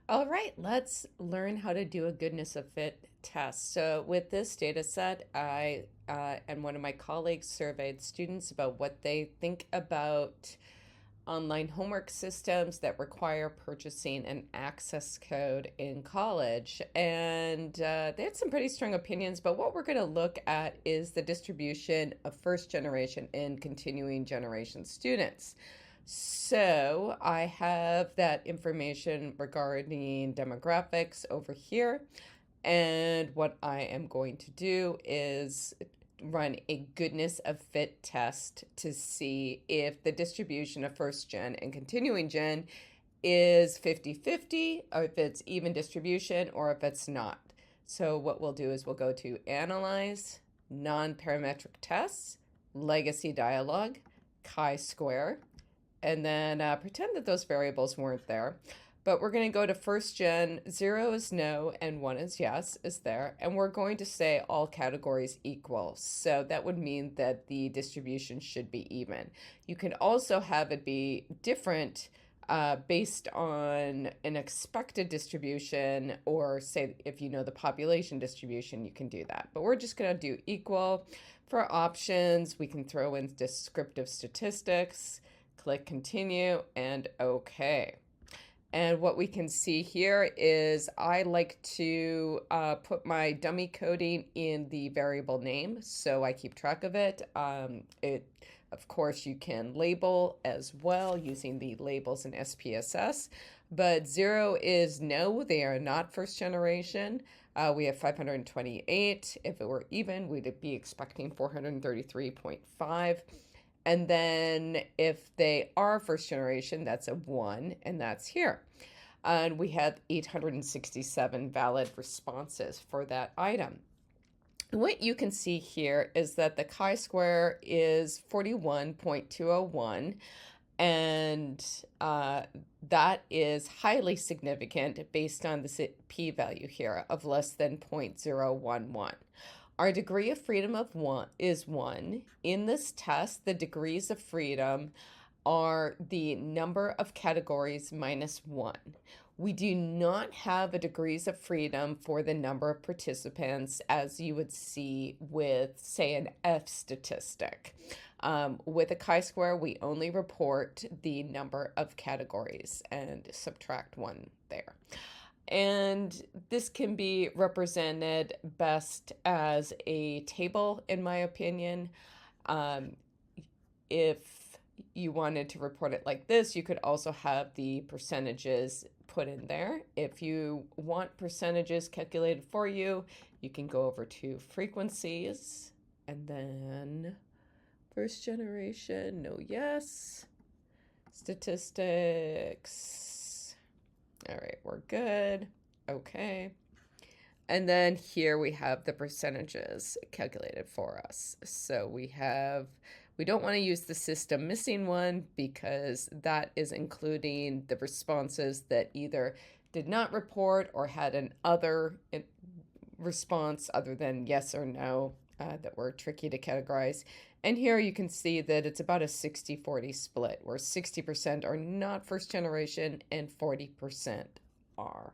All right, let's learn how to do a goodness of fit test. So with this data set, I and one of my colleagues surveyed students about what they think about online homework systems that require purchasing an access code in college. And they had some pretty strong opinions, but what we're going to look at is the distribution of first generation and continuing generation students. So I have that information regarding demographics over here. And what I am going to do is run a goodness of fit test to see if the distribution of first gen and continuing gen is 50-50, or if it's even distribution, or if it's not. So what we'll do is we'll go to Analyze, Non-Parametric Tests, Legacy Dialog, chi-square, and then pretend that those variables weren't there. But we're going to go to first gen, 0 is no and 1 is yes, is there. And we're going to say all categories equal. So that would mean that the distribution should be even. You can also have it be different based on an expected distribution, or say if you know the population distribution, you can do that. But we're just going to do equal. For options, we can throw in descriptive statistics, click continue, and OK. And what we can see here is I like to put my dummy coding in the variable name, so I keep track of it. Of course, you can label as well using the labels in SPSS, but 0 is no, they are not first generation. We have 528. If it were even, we'd be expecting 433.5. And then if they are first generation, that's a 1, and that's here. And we have 867 valid responses for that item. What you can see here is that the chi-square is 41.201, and that is highly significant based on the p-value here of less than 0.011. Our degree of freedom of 1 is 1. In this test, the degrees of freedom are the number of categories minus 1. We do not have a degrees of freedom for the number of participants as you would see with, say, an F statistic. With a chi-square, we only report the number of categories and subtract 1 there. And this can be represented best as a table, in my opinion. If you wanted to report it like this, you could also have the percentages put in there. If you want percentages calculated for you, you can go over to frequencies and then first generation, no, yes, statistics. All right, we're good. Okay. And then here we have the percentages calculated for us. So we don't want to use the system missing one because that is including the responses that either did not report or had an other response other than yes or no that were tricky to categorize. And here you can see that it's about a 60-40 split, where 60% are not first generation and 40% are.